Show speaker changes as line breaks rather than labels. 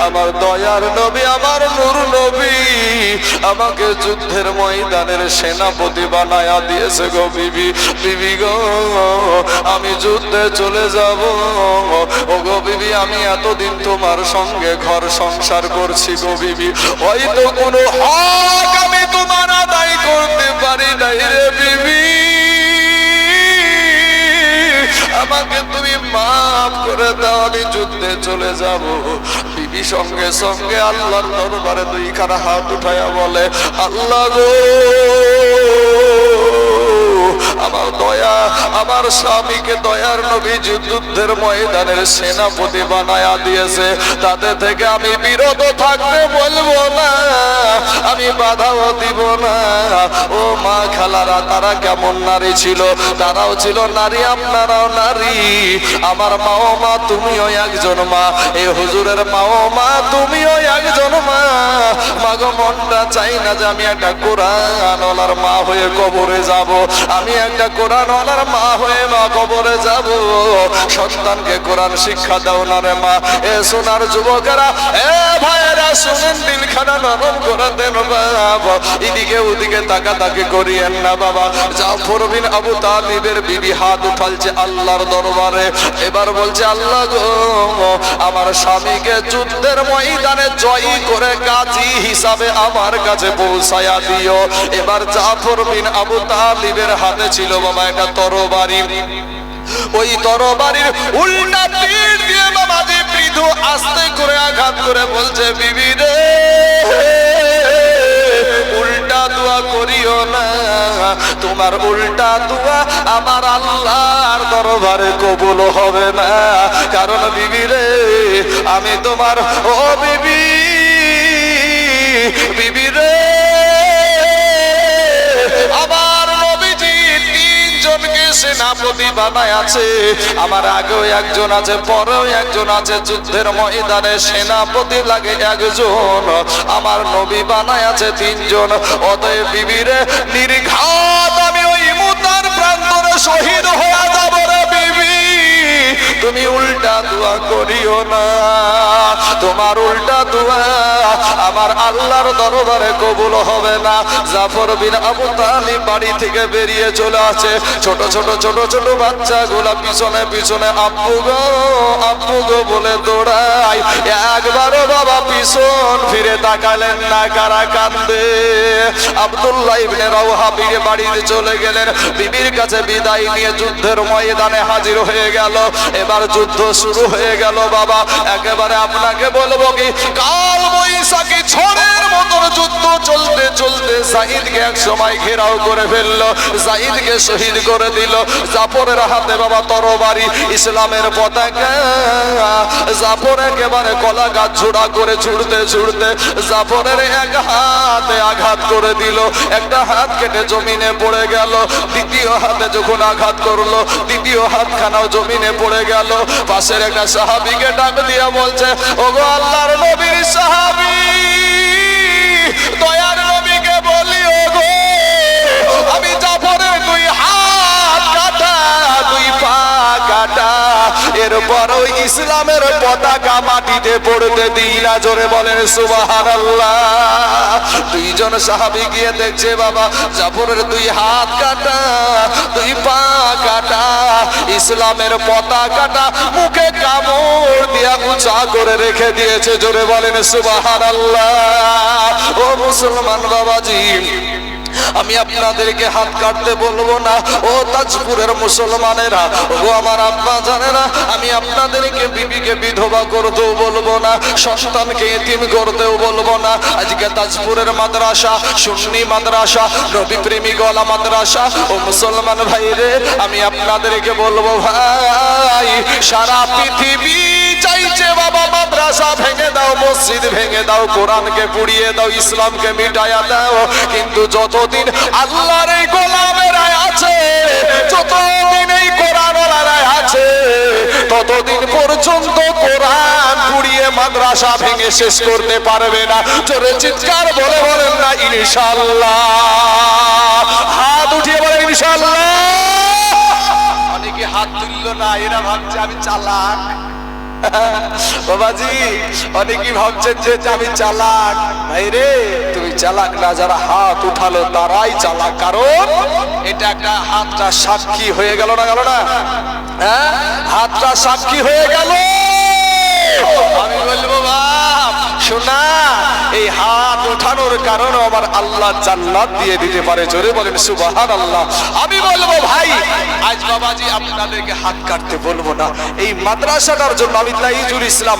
আমার দয়ার নবী, আমার নূর নবী আমাকে যুদ্ধের ময়দানের সেনাপতি বানায়া দিয়েছে গো বিবি। বিবি গো, আমি যুদ্ধে চলে যাব। ও গো বিবি, আমি এতদিন তোমার সঙ্গে ঘর সংসার করছি গো বিবি, হয়তো কোনো হক আমি তোমার আদায় করতে পারি নাই রে বিবি, আমাকে তুমি মাফ করে দাও, আমি যুদ্ধে চলে যাব। বিবি সঙ্গে সঙ্গে আল্লাহর দরবারে দুইখানা হাত উঠায়া বলে, আল্লাহ গো, আমার দয়া, আমার স্বামীকে দয়ার নবী যুদ্ধের ময়দানের সেনাপতি বানায়া দিয়েছে, তাতে থেকে আমি বিরত থাকতে বলবো না, আমি বাধাও দিব না। ও মা খালারা, তারা কেমন নারী ছিল? তারাও ছিল নারী, আপনারাও নারী। আমার মাও মা, তুমিও একজন মা। এই হুজুরের মাও মা, তুমিও একজন মা। মাগো, মনটা চাই না যে আমি একটা কোরআনওয়ালার মা হয়ে কবরে যাব, আমি একটা কোরআনওয়ালার মা হয়ে মা কবরে যাব। সন্তানকে কোরআন শিক্ষা দাও না রে মা। এ সোনার যুবকেরা, এ ভাইয়েরা, শুনেন, দিলখানা নরম করে দেন বাবা, এদিকে ওদিকে তাকাতাকি করিয়েন না বাবা। জাফর বিন আবু তালিবের বিবি হাত উঠালছে আল্লাহর দরবারে, এবার বলছে, আল্লাহ গো, আমার স্বামীকে যুদ্ধের ময়দানে জয়ী করে গাজী হিসাবে আমার কাছে পৌঁছায়া দিও। এবার জাফর বিন আবু তালিবের হাতে ছিল বাবা একটা তরবারি, ওই তরবারির উল্টা তীর দিয়ে বাবা যে বৃদ্ধ আস্তে করে আঘাত করে বলছে, বিবি রে, উল্টা দোয়া করিও না, তোমার উল্টা দোয়া আমার আল্লাহর দরবারে কবুল হবে না। কারণ বিবি রে, আমি তোমার, ও বিবি, বিবি রে, আমার নবীজি তিনজনকে সেনাপতি বানায় আছে, আমার আগেও একজন আছে, পরেও একজন আছে। যুদ্ধের ময়দানে সেনাপতি লাগে একজন, আমার নবী বানায় আছে তিনজন। অতএব বিবিরে, নির্ঘাত আমি ওই মুতার প্রান্তরে শহীদ হয়ে যাব রে বিবি, তুমি উল্টা দোয়া করিও না, তোমার উল্টা দোয়া আমার আল্লাহর দরবারে কবুল হবে না। জাফর বিন আবু তালিব বাড়ি থেকে বেরিয়ে চলে আসে, ছোট ছোট ছোট ছোট বাচ্চাগুলা পিছনে পিছনে আব্বু গো, আব্বু গো বলে দৌড়ায়। একবারও বাবা পিছন ফিরে তাকালেন না, কারা কান্দে? আব্দুল্লাহ ইবনে রাওহা বিয়ে বাড়িতে চলে গেলেন, বিবির কাছে বিদায় নিয়ে যুদ্ধের ময়দানে হাজির হয়ে গেল। এবার যুদ্ধ শুরু হয়ে গেল বাবা। একেবারে আপনাকে বলবো কি, কাল বৈশাখী ঝড়ের মতন যুদ্ধ চলতে চলতে জাহিদকে এক সময় ঘেরাও করে ফেললো, জাহিদকে শহীদ করে দিল। জাফরের হাতে বাবা তরবারি, ইসলামের পতাকা। জাফর একেবারে কলা গাছ ঝুড়া করে ছুড়তে ছুড়তে জাফরের এক হাতে আঘাত করে দিল, একটা হাত কেটে জমিনে পড়ে গেল। দ্বিতীয় হাতে যখন আঘাত করলো, দ্বিতীয় হাতখানাও জমিনে পড়ে গেল। পাশের একটা সাহাবীকে ডাক দিয়া বলছে, ওগো আল্লাহর নবীর সাহাবী, দয়ার নবীকে বলি, ওগো আমি জাফরের দুই হাত কাটা, দুই পা কাটা, এরপর ওই ইসলামের পতাকা মাটিতে পড়তে দিই না। জোরে বলেন সুবহানাল্লাহ। দুইজন সাহাবী গিয়ে দেখছে বাবা জাফরের দুই হাত কাটা, দুই পা কাটা, ইসলামের পতাকাটা মুখে কামড় দিয়া উঁচা করে রেখে দিয়েছে। জোরে বলেন সুবহানাল্লাহ। ও মুসলমান বাবাজি, আমি আপনাদেরকে হাত কাটতে বলবো না। ও তাজপুরের মুসলমানেরা, ও আমার আব্বা জানেরা, আমি আপনাদেরকে বিবিকে বিধবা করতেও বলবো না, সন্তানকে এতিম করতেও বলবো না। আজকে তাজপুরের মাদ্রাসা, সুন্নি মাদ্রাসা, নবী প্রেমিক ওয়ালা মাদ্রাসা, ও মুসলমান ভাইরে, আমি আপনাদেরকে বলবো ভাই, সারা পৃথিবী চাইছে বাবা মাদ্রাসা ভেঙে দাও, মসজিদ ভেঙে দাও, কোরআনকে পুড়িয়ে দাও, ইসলামকে মিটাইয়া দাও, কিন্তু যতদিন আল্লাহর এই গোলামেরা আছে, যতদিন এই কোরআনওয়ালারা আছে, ততদিন পর্যন্ত কোরআন পুড়িয়ে মাদ্রাসা ভেঙে শেষ করতে পারবে না। জোরে চিৎকার বলে বলেন না ইনশাআল্লাহ। হাত উঠিয়ে বলেন ইনশাআল্লাহ। অনেকে হাত তুললো না, এরা ভাবছে আমি চালাক। বাবাজি অনেকেই ভাবছেন যে আমি চালাক। ভাই রে, তুমি চালাক না, যারা হাত উঠালো তারাই চালাক। কারণ এটা একটা হাতটা সাক্ষী হয়ে গেল না, গেল না? হ্যাঁ, হাতটা সাক্ষী হয়ে গেল। আমি বলবো বাপ শোনা, এই হাত উঠানোর কারণে আমার আল্লাহ জান্নাত দিয়ে দিতে পারে। জোরে বলেন সুবহানাল্লাহ। আমি বলবো ভাই, আজ বাবাজি আপনাদেরকে হাত কাটতে বলবো না, এই মাদ্রাসাটার জন্য আমি তাইজুল ইসলাম